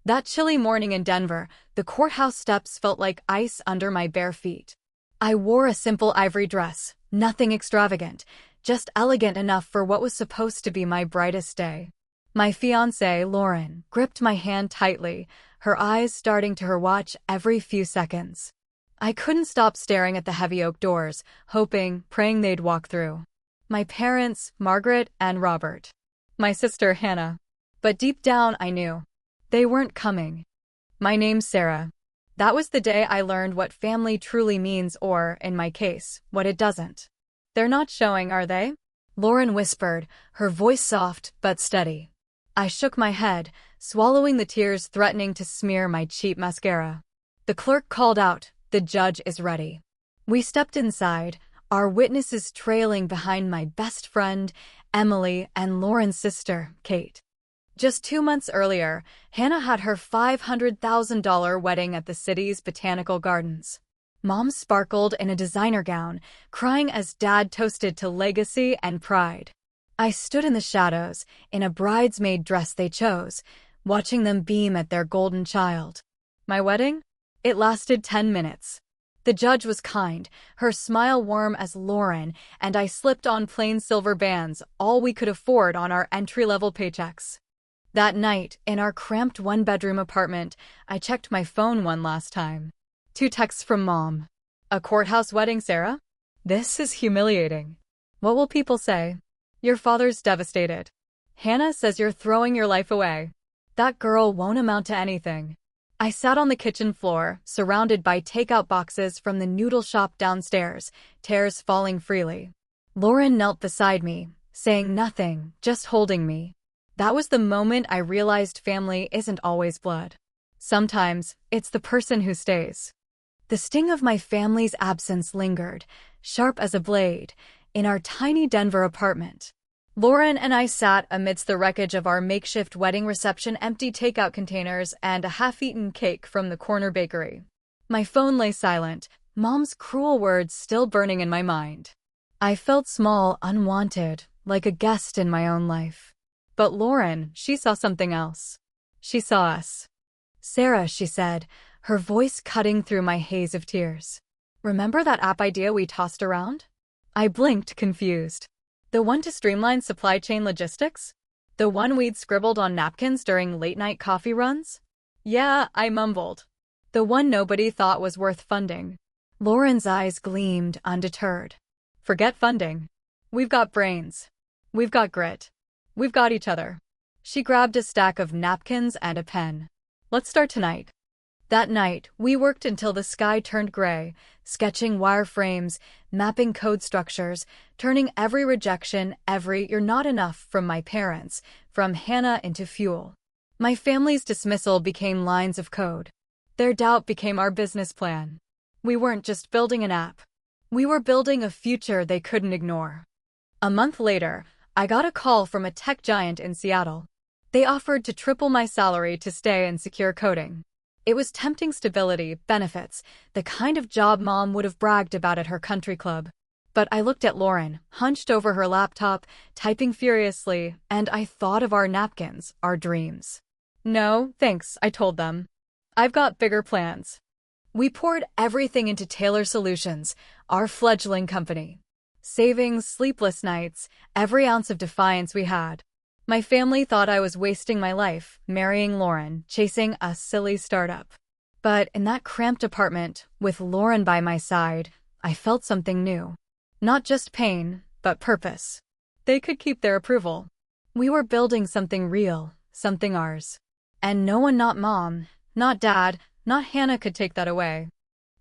That chilly morning in Denver, the courthouse steps felt like ice under my bare feet. I wore a simple ivory dress, nothing extravagant, just elegant enough for what was supposed to be my brightest day. My fiancée, Lauren, gripped my hand tightly, her eyes starting to her watch every few seconds. I couldn't stop staring at the heavy oak doors, hoping, praying they'd walk through. My parents, Margaret and Robert. My sister, Hannah. But deep down, I knew. They weren't coming. My name's Sarah. That was the day I learned what family truly means or, in my case, what it doesn't. They're not showing, are they? Lauren whispered, her voice soft but steady. I shook my head, swallowing the tears threatening to smear my cheap mascara. The clerk called out, "The judge is ready." We stepped inside, our witnesses trailing behind my best friend, Emily, and Lauren's sister, Kate. Just 2 months earlier, Hannah had her $500,000 wedding at the city's botanical gardens. Mom sparkled in a designer gown, crying as Dad toasted to legacy and pride. I stood in the shadows, in a bridesmaid dress they chose, watching them beam at their golden child. My wedding? It lasted 10 minutes. The judge was kind, her smile warm as Lauren, and I slipped on plain silver bands, all we could afford on our entry-level paychecks. That night, in our cramped one-bedroom apartment, I checked my phone one last time. 2 texts from Mom. "A courthouse wedding, Sarah? This is humiliating. What will people say? Your father's devastated. Hannah says you're throwing your life away. That girl won't amount to anything." I sat on the kitchen floor, surrounded by takeout boxes from the noodle shop downstairs, tears falling freely. Lauren knelt beside me, saying nothing, just holding me. That was the moment I realized family isn't always blood. Sometimes, it's the person who stays. The sting of my family's absence lingered, sharp as a blade, in our tiny Denver apartment. Lauren and I sat amidst the wreckage of our makeshift wedding reception, empty takeout containers, and a half-eaten cake from the corner bakery. My phone lay silent, Mom's cruel words still burning in my mind. I felt small, unwanted, like a guest in my own life. But Lauren, she saw something else. She saw us. "Sarah," she said, her voice cutting through my haze of tears. "Remember that app idea we tossed around?" I blinked, confused. "The one to streamline supply chain logistics? The one we'd scribbled on napkins during late-night coffee runs?" "Yeah," I mumbled. "The one nobody thought was worth funding." Lauren's eyes gleamed, undeterred. "Forget funding. We've got brains. We've got grit. We've got each other." She grabbed a stack of napkins and a pen. "Let's start tonight." That night, we worked until the sky turned gray, sketching wireframes, mapping code structures, turning every rejection, every "you're not enough" from my parents, from Hannah, into fuel. My family's dismissal became lines of code. Their doubt became our business plan. We weren't just building an app. We were building a future they couldn't ignore. A month later, I got a call from a tech giant in Seattle. They offered to triple my salary to stay and secure coding. It was tempting stability, benefits, the kind of job Mom would have bragged about at her country club. But I looked at Lauren, hunched over her laptop, typing furiously, and I thought of our napkins, our dreams. "No, thanks," I told them. "I've got bigger plans." We poured everything into Taylor Solutions, our fledgling company. Savings, sleepless nights, every ounce of defiance we had. My family thought I was wasting my life, marrying Lauren, chasing a silly startup. But in that cramped apartment, with Lauren by my side, I felt something new. Not just pain, but purpose. They could keep their approval. We were building something real, something ours. And no one, not Mom, not Dad, not Hannah, could take that away.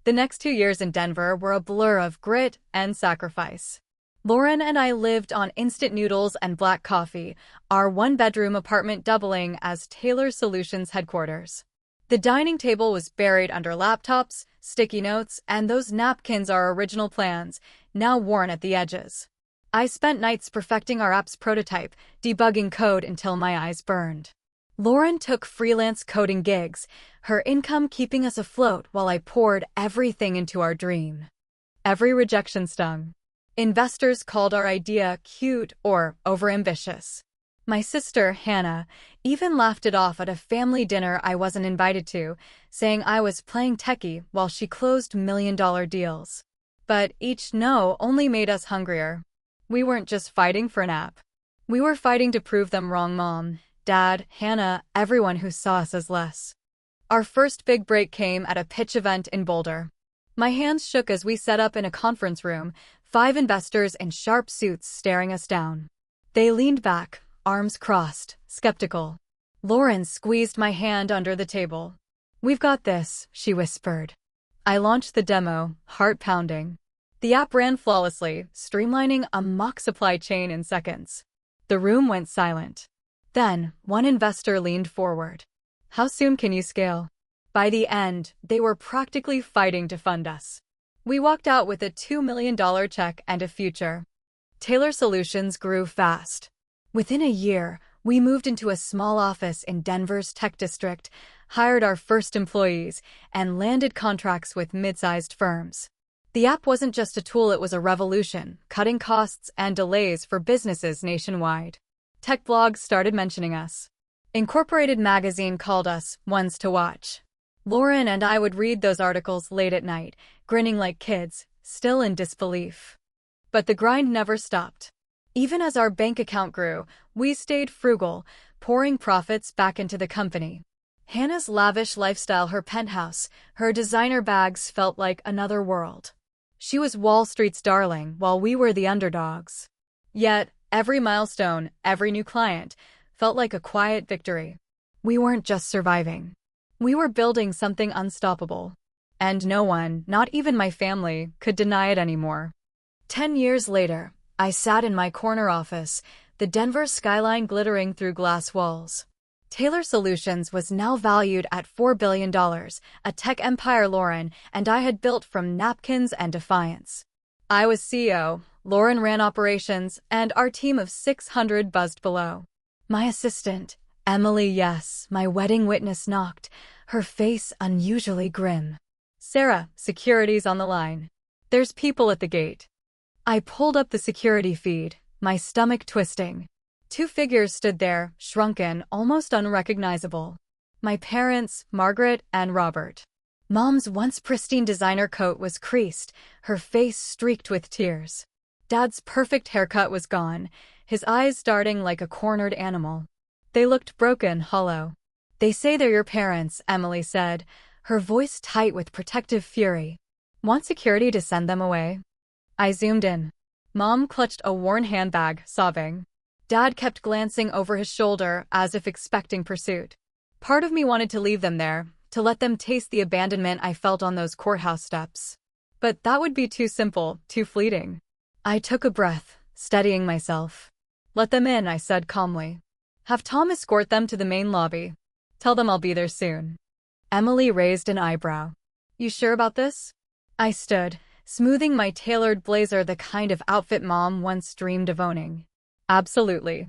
The next 2 years in Denver were a blur of grit and sacrifice. Lauren and I lived on instant noodles and black coffee, our one-bedroom apartment doubling as Taylor Solutions headquarters. The dining table was buried under laptops, sticky notes, and those napkins, our original plans, now worn at the edges. I spent nights perfecting our app's prototype, debugging code until my eyes burned. Lauren took freelance coding gigs, her income keeping us afloat while I poured everything into our dream. Every rejection stung. Investors called our idea cute or overambitious. My sister, Hannah, even laughed it off at a family dinner I wasn't invited to, saying I was playing techie while she closed million-dollar deals. But each no only made us hungrier. We weren't just fighting for an app. We were fighting to prove them wrong. Mom, Dad, Hannah, everyone who saw us as less. Our first big break came at a pitch event in Boulder. My hands shook as we set up in a conference room, 5 investors in sharp suits staring us down. They leaned back, arms crossed, skeptical. Lauren squeezed my hand under the table. "We've got this," she whispered. I launched the demo, heart pounding. The app ran flawlessly, streamlining a mock supply chain in seconds. The room went silent. Then, one investor leaned forward. "How soon can you scale?" By the end, they were practically fighting to fund us. We walked out with a $2 million check and a future. Taylor Solutions grew fast. Within a year, we moved into a small office in Denver's tech district, hired our first employees, and landed contracts with mid-sized firms. The app wasn't just a tool, it was a revolution, cutting costs and delays for businesses nationwide. Tech blogs started mentioning us. Incorporated magazine called us ones to watch. Lauren and I would read those articles late at night, grinning like kids, still in disbelief. But the grind never stopped. Even as our bank account grew, we stayed frugal, pouring profits back into the company. Hannah's lavish lifestyle, her penthouse, her designer bags felt like another world. She was Wall Street's darling, while we were the underdogs. Yet, every milestone, every new client, felt like a quiet victory. We weren't just surviving. We were building something unstoppable. And no one, not even my family, could deny it anymore. 10 years later, I sat in my corner office, the Denver skyline glittering through glass walls. Taylor Solutions was now valued at $4 billion, a tech empire Lauren and I had built from napkins and defiance. I was CEO, Lauren ran operations, and our team of 600 buzzed below. My assistant, Emily, yes, my wedding witness, knocked, her face unusually grim. "Sarah, security's on the line. There's people at the gate." I pulled up the security feed, my stomach twisting. 2 figures stood there, shrunken, almost unrecognizable. My parents, Margaret and Robert. Mom's once pristine designer coat was creased, her face streaked with tears. Dad's perfect haircut was gone, his eyes darting like a cornered animal. They looked broken, hollow. "They say they're your parents," Emily said, her voice tight with protective fury. "Want security to send them away?" I zoomed in. Mom clutched a worn handbag, sobbing. Dad kept glancing over his shoulder as if expecting pursuit. Part of me wanted to leave them there, to let them taste the abandonment I felt on those courthouse steps. But that would be too simple, too fleeting. I took a breath, steadying myself. "Let them in," I said calmly. "Have Tom escort them to the main lobby. Tell them I'll be there soon." Emily raised an eyebrow. "You sure about this?" I stood, smoothing my tailored blazer, the kind of outfit Mom once dreamed of owning. "Absolutely."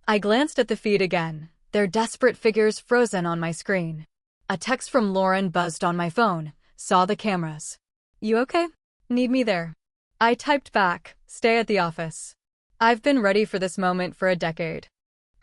I glanced at the feed again, their desperate figures frozen on my screen. A text from Lauren buzzed on my phone, saw the cameras. "You okay? Need me there?" I typed back, "Stay at the office." I've been ready for this moment for a decade.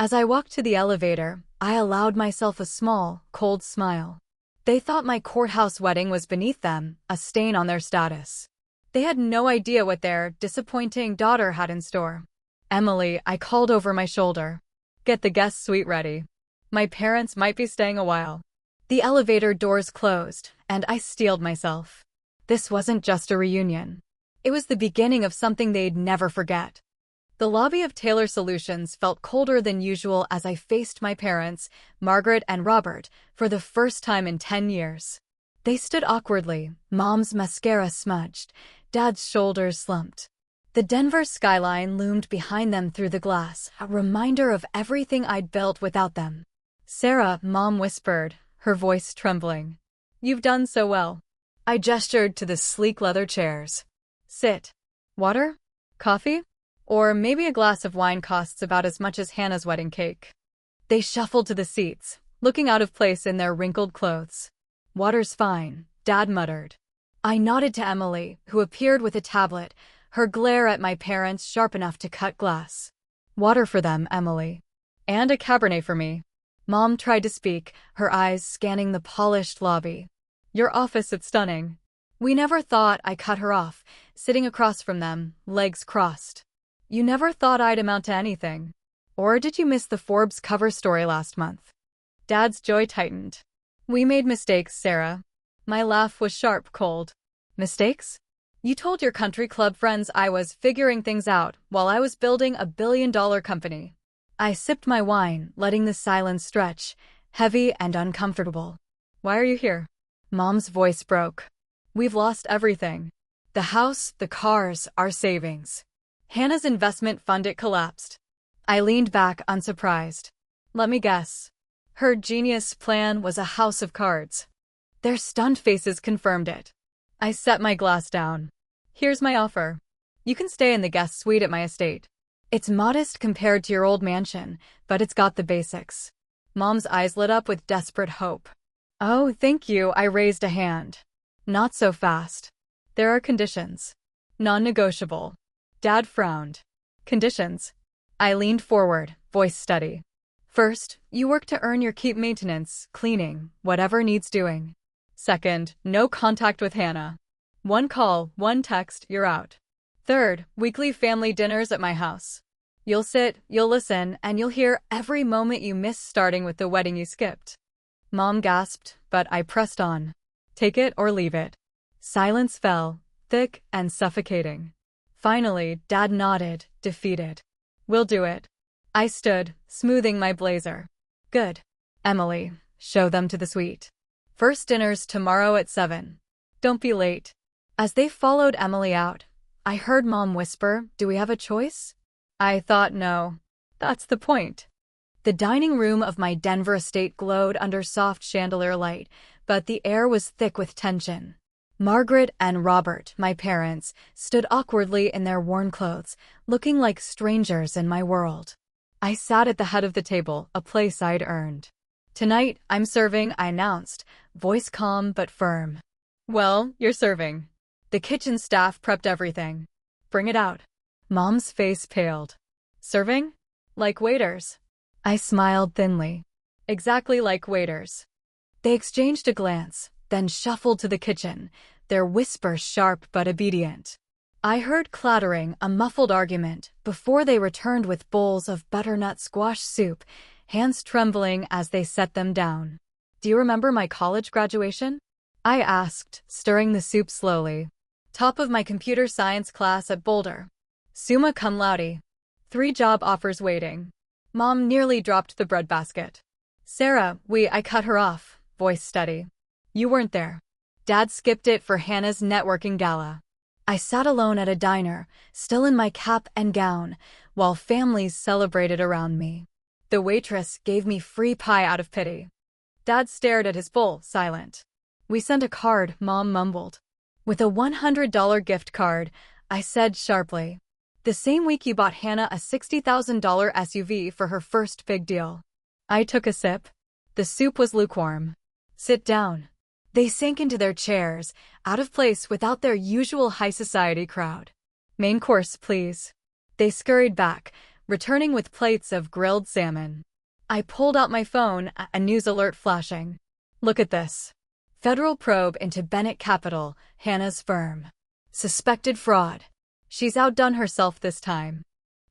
As I walked to the elevator, I allowed myself a small, cold smile. They thought my courthouse wedding was beneath them, a stain on their status. They had no idea what their disappointing daughter had in store. "Emily," I called over my shoulder. "Get the guest suite ready. My parents might be staying a while." The elevator doors closed, and I steeled myself. This wasn't just a reunion. It was the beginning of something they'd never forget. The lobby of Taylor Solutions felt colder than usual as I faced my parents, Margaret and Robert, for the first time in 10 years. They stood awkwardly, Mom's mascara smudged, Dad's shoulders slumped. The Denver skyline loomed behind them through the glass, a reminder of everything I'd built without them. "Sarah," Mom whispered, her voice trembling. "You've done so well." I gestured to the sleek leather chairs. "Sit. Water? Coffee? Or maybe a glass of wine costs about as much as Hannah's wedding cake." They shuffled to the seats, looking out of place in their wrinkled clothes. "Water's fine," Dad muttered. I nodded to Emily, who appeared with a tablet, her glare at my parents sharp enough to cut glass. "Water for them, Emily." And a Cabernet for me. Mom tried to speak, her eyes scanning the polished lobby. Your office is stunning. We never thought. I cut her off, sitting across from them, legs crossed. You never thought I'd amount to anything. Or did you miss the Forbes cover story last month? Dad's jaw tightened. We made mistakes, Sarah. My laugh was sharp, cold. Mistakes? You told your country club friends I was figuring things out while I was building a billion-dollar company. I sipped my wine, letting the silence stretch, heavy and uncomfortable. Why are you here? Mom's voice broke. We've lost everything. The house, the cars, our savings. Hannah's investment fund, it collapsed. I leaned back, unsurprised. Let me guess. Her genius plan was a house of cards. Their stunned faces confirmed it. I set my glass down. Here's my offer. You can stay in the guest suite at my estate. It's modest compared to your old mansion, but it's got the basics. Mom's eyes lit up with desperate hope. Oh, thank you, I raised a hand. Not so fast. There are conditions. Non-negotiable. Dad frowned. Conditions? I leaned forward, voice steady. First, you work to earn your keep, maintenance, cleaning, whatever needs doing. Second, no contact with Hannah. One call, one text, you're out. Third, weekly family dinners at my house. You'll sit, you'll listen, and you'll hear every moment you missed, starting with the wedding you skipped. Mom gasped, but I pressed on. Take it or leave it. Silence fell, thick and suffocating. Finally, Dad nodded, defeated. We'll do it. I stood, smoothing my blazer. Good. Emily, show them to the suite. First dinner's tomorrow at 7. Don't be late. As they followed Emily out, I heard Mom whisper, do we have a choice? I thought no. That's the point. The dining room of my Denver estate glowed under soft chandelier light, but the air was thick with tension. Margaret and Robert, my parents, stood awkwardly in their worn clothes, looking like strangers in my world. I sat at the head of the table, a place I'd earned. Tonight, I'm serving, I announced, voice calm but firm. Well, you're serving. The kitchen staff prepped everything. Bring it out. Mom's face paled. Serving? Like waiters. I smiled thinly. Exactly like waiters. They exchanged a glance, then shuffled to the kitchen, their whispers sharp but obedient. I heard clattering, a muffled argument, before they returned with bowls of butternut squash soup, hands trembling as they set them down. Do you remember my college graduation? I asked, stirring the soup slowly. Top of my computer science class at Boulder. Summa cum laude. 3 job offers waiting. Mom nearly dropped the breadbasket. Sarah, I cut her off, voice steady. You weren't there. Dad skipped it for Hannah's networking gala. I sat alone at a diner, still in my cap and gown, while families celebrated around me. The waitress gave me free pie out of pity. Dad stared at his bowl, silent. We sent a card, Mom mumbled. With a $100 gift card, I said sharply. The same week you bought Hannah a $60,000 SUV for her first big deal. I took a sip. The soup was lukewarm. Sit down. They sank into their chairs, out of place without their usual high society crowd. Main course, please. They scurried back, returning with plates of grilled salmon. I pulled out my phone, a news alert flashing. Look at this. Federal probe into Bennett Capital, Hannah's firm. Suspected fraud. She's outdone herself this time.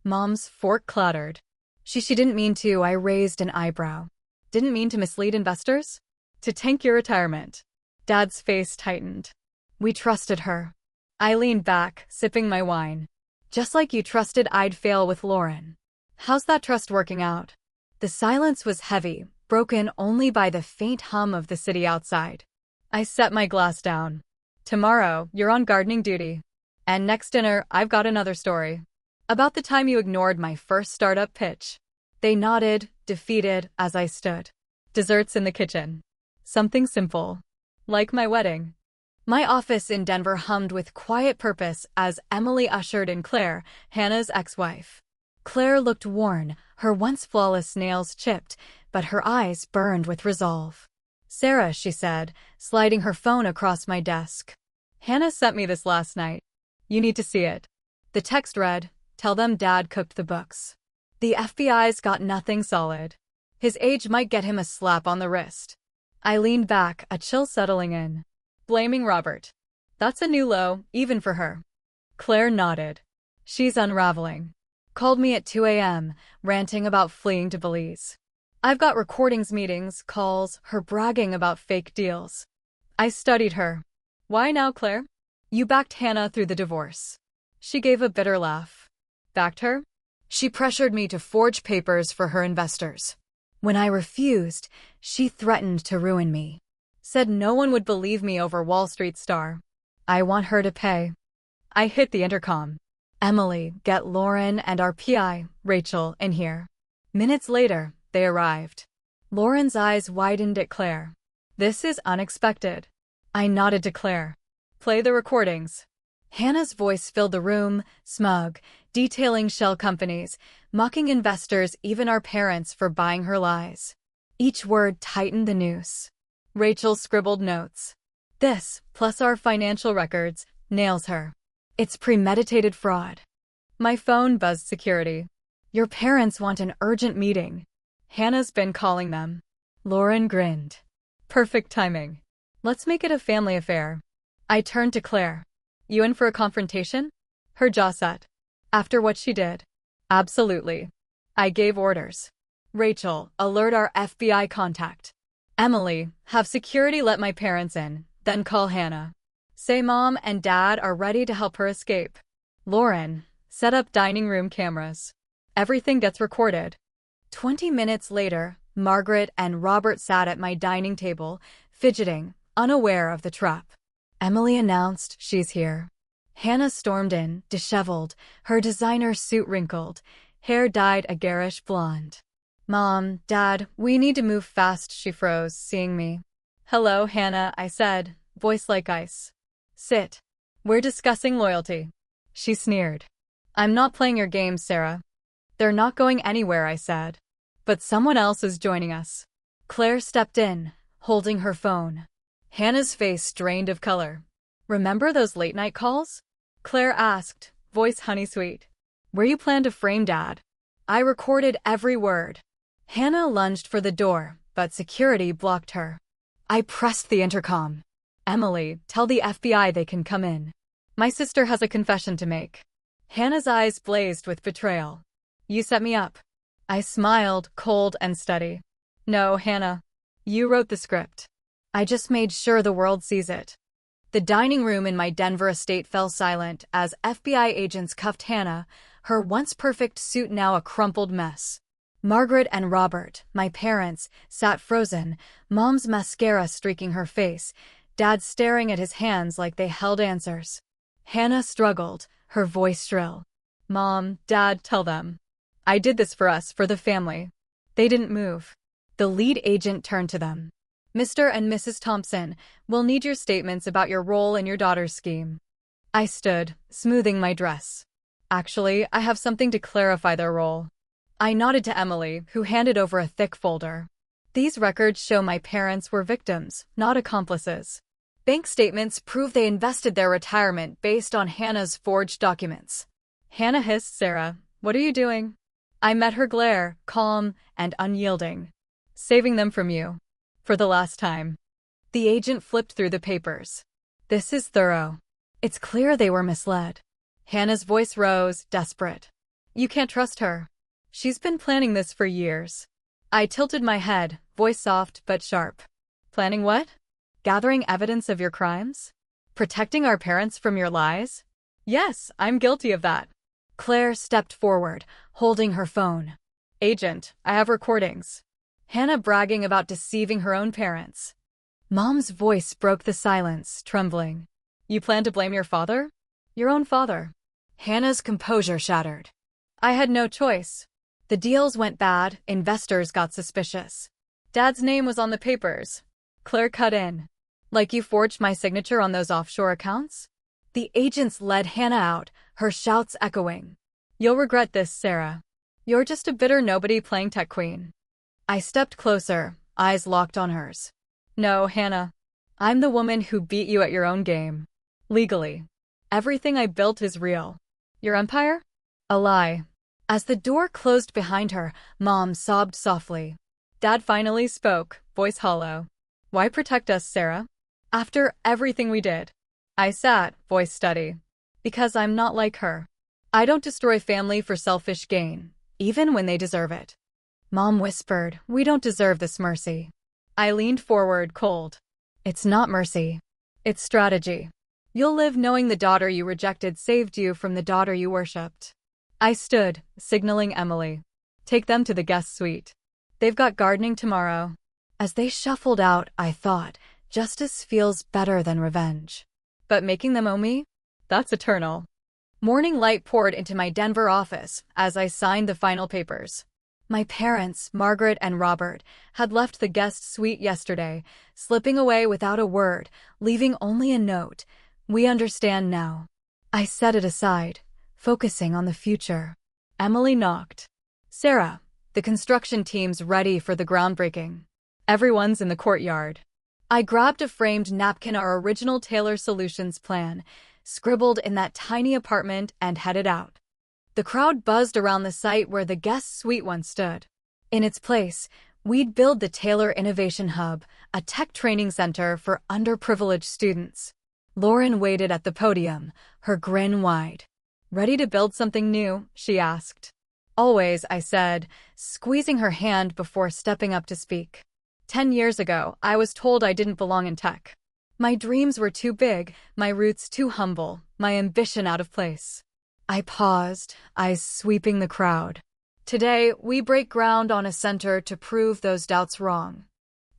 Mom's fork clattered. She didn't mean to, I raised an eyebrow. Didn't mean to mislead investors? To tank your retirement. Dad's face tightened. We trusted her. I leaned back, sipping my wine. Just like you trusted I'd fail with Lauren. How's that trust working out? The silence was heavy, broken only by the faint hum of the city outside. I set my glass down. Tomorrow, you're on gardening duty. And next dinner, I've got another story. About the time you ignored my first startup pitch. They nodded, defeated, as I stood. Desserts in the kitchen. Something simple. Like my wedding. My office in Denver hummed with quiet purpose as Emily ushered in Claire, Hannah's ex-wife. Claire looked worn, her once flawless nails chipped, but her eyes burned with resolve. Sarah, she said, sliding her phone across my desk. Hannah sent me this last night. You need to see it. The text read, tell them Dad cooked the books. The FBI's got nothing solid. His age might get him a slap on the wrist. I leaned back, a chill settling in. Blaming Robert. That's a new low, even for her. Claire nodded. She's unraveling. Called me at 2 a.m., ranting about fleeing to Belize. I've got recordings, meetings, calls, her bragging about fake deals. I studied her. Why now, Claire? You backed Hannah through the divorce. She gave a bitter laugh. Backed her? She pressured me to forge papers for her investors. When I refused, she threatened to ruin me. Said no one would believe me over Wall Street star. I want her to pay. I hit the intercom. Emily, get Lauren and our PI, Rachel, in here. Minutes later, they arrived. Lauren's eyes widened at Claire. This is unexpected. I nodded to Claire. Play the recordings. Hannah's voice filled the room, smug, detailing shell companies, mocking investors, even our parents, for buying her lies. Each word tightened the noose. Rachel scribbled notes. This, plus our financial records, nails her. It's premeditated fraud. My phone buzzed security. Your parents want an urgent meeting. Hannah's been calling them. Lauren grinned. Perfect timing. Let's make it a family affair. I turned to Claire. You in for a confrontation? Her jaw set. After what she did? Absolutely. I gave orders. Rachel, alert our FBI contact. Emily, have security let my parents in, then call Hannah. Say Mom and Dad are ready to help her escape. Lauren, set up dining room cameras. Everything gets recorded. 20 minutes later, Margaret and Robert sat at my dining table, fidgeting, unaware of the trap. Emily announced she's here. Hannah stormed in, disheveled, her designer suit wrinkled, hair dyed a garish blonde. Mom, Dad, we need to move fast, she froze, seeing me. Hello, Hannah, I said, voice like ice. Sit. We're discussing loyalty. She sneered. I'm not playing your games, Sarah. They're not going anywhere, I said. But someone else is joining us. Claire stepped in, holding her phone. Hannah's face drained of color. Remember those late-night calls? Claire asked, voice honey-sweet. Where you plan to frame Dad? I recorded every word. Hannah lunged for the door, but security blocked her. I pressed the intercom. Emily, tell the FBI they can come in. My sister has a confession to make. Hannah's eyes blazed with betrayal. You set me up. I smiled, cold and steady. No, Hannah. You wrote the script. I just made sure the world sees it. The dining room in my Denver estate fell silent as FBI agents cuffed Hannah, her once perfect suit now a crumpled mess. Margaret and Robert, my parents, sat frozen, Mom's mascara streaking her face, Dad staring at his hands like they held answers. Hannah struggled, her voice shrill. Mom, Dad, tell them. I did this for us, for the family. They didn't move. The lead agent turned to them. Mr. and Mrs. Thompson, we'll need your statements about your role in your daughter's scheme. I stood, smoothing my dress. Actually, I have something to clarify their role. I nodded to Emily, who handed over a thick folder. These records show my parents were victims, not accomplices. Bank statements prove they invested their retirement based on Hannah's forged documents. Hannah hissed, Sarah, what are you doing? I met her glare, calm and unyielding. Saving them from you. For the last time. The agent flipped through the papers. This is thorough. It's clear they were misled. Hannah's voice rose, desperate. You can't trust her. She's been planning this for years. I tilted my head, voice soft but sharp. Planning what? Gathering evidence of your crimes? Protecting our parents from your lies? Yes, I'm guilty of that. Claire stepped forward, holding her phone. Agent, I have recordings. Hannah bragging about deceiving her own parents. Mom's voice broke the silence, trembling. You plan to blame your father? Your own father. Hannah's composure shattered. I had no choice. The deals went bad, investors got suspicious. Dad's name was on the papers. Claire cut in. Like you forged my signature on those offshore accounts? The agents led Hannah out, her shouts echoing. You'll regret this, Sarah. You're just a bitter nobody playing tech queen. I stepped closer, eyes locked on hers. No, Hannah. I'm the woman who beat you at your own game. Legally. Everything I built is real. Your empire? A lie. As the door closed behind her, Mom sobbed softly. Dad finally spoke, voice hollow. Why protect us, Sarah? After everything we did. I sat, voice steady. Because I'm not like her. I don't destroy family for selfish gain, even when they deserve it. Mom whispered, we don't deserve this mercy. I leaned forward, cold. It's not mercy. It's strategy. You'll live knowing the daughter you rejected saved you from the daughter you worshipped. I stood, signaling Emily. Take them to the guest suite. They've got gardening tomorrow. As they shuffled out, I thought, justice feels better than revenge. But making them owe me? That's eternal. Morning light poured into my Denver office as I signed the final papers. My parents, Margaret and Robert, had left the guest suite yesterday, slipping away without a word, leaving only a note. We understand now. I set it aside, focusing on the future. Emily knocked. Sarah, the construction team's ready for the groundbreaking. Everyone's in the courtyard. I grabbed a framed napkin, our original Taylor Solutions plan, scribbled in that tiny apartment, and headed out. The crowd buzzed around the site where the guest suite once stood. In its place, we'd build the Taylor Innovation Hub, a tech training center for underprivileged students. Lauren waited at the podium, her grin wide. Ready to build something new? She asked. Always, I said, squeezing her hand before stepping up to speak. 10 years ago, I was told I didn't belong in tech. My dreams were too big, my roots too humble, my ambition out of place. I paused, eyes sweeping the crowd. Today, we break ground on a center to prove those doubts wrong.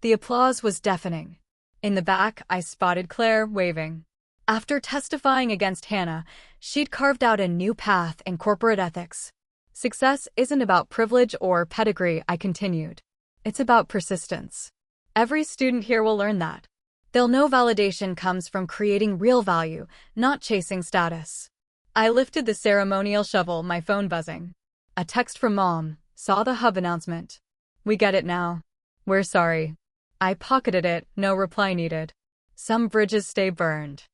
The applause was deafening. In the back, I spotted Claire, waving. After testifying against Hannah, she'd carved out a new path in corporate ethics. Success isn't about privilege or pedigree, I continued. It's about persistence. Every student here will learn that. They'll know validation comes from creating real value, not chasing status. I lifted the ceremonial shovel, my phone buzzing. A text from Mom, saw the hub announcement. We get it now. We're sorry. I pocketed it, no reply needed. Some bridges stay burned.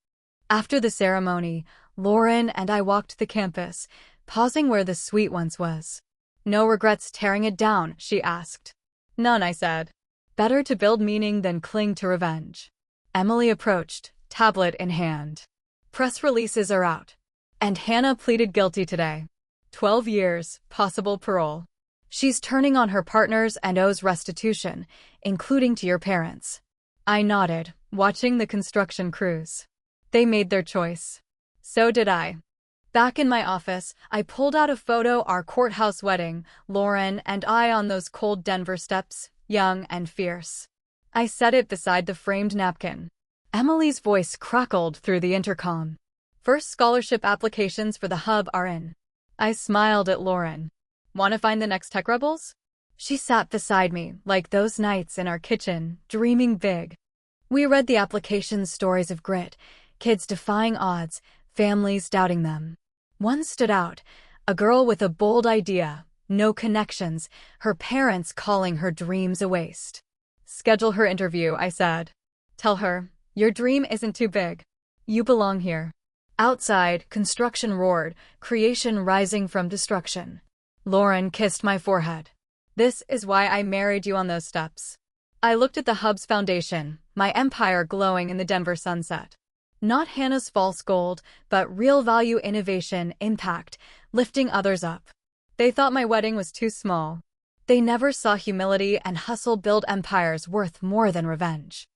After the ceremony, Lauren and I walked the campus, pausing where the suite once was. No regrets tearing it down, she asked. None, I said. Better to build meaning than cling to revenge. Emily approached, tablet in hand. Press releases are out. And Hannah pleaded guilty today. 12 years, possible parole. She's turning on her partners and owes restitution, including to your parents. I nodded, watching the construction crews. They made their choice. So did I. Back in my office, I pulled out a photo our courthouse wedding, Lauren and I on those cold Denver steps, young and fierce. I set it beside the framed napkin. Emily's voice crackled through the intercom. First scholarship applications for the hub are in. I smiled at Lauren. Want to find the next tech rebels? She sat beside me, like those nights in our kitchen, dreaming big. We read the application stories of grit, kids defying odds, families doubting them. One stood out, a girl with a bold idea, no connections, her parents calling her dreams a waste. Schedule her interview, I said. Tell her, your dream isn't too big. You belong here. Outside, construction roared, creation rising from destruction. Lauren kissed my forehead. This is why I married you on those steps. I looked at the hub's foundation, my empire glowing in the Denver sunset. Not Hannah's false gold, but real value, innovation, impact, lifting others up. They thought my wedding was too small. They never saw humility and hustle build empires worth more than revenge.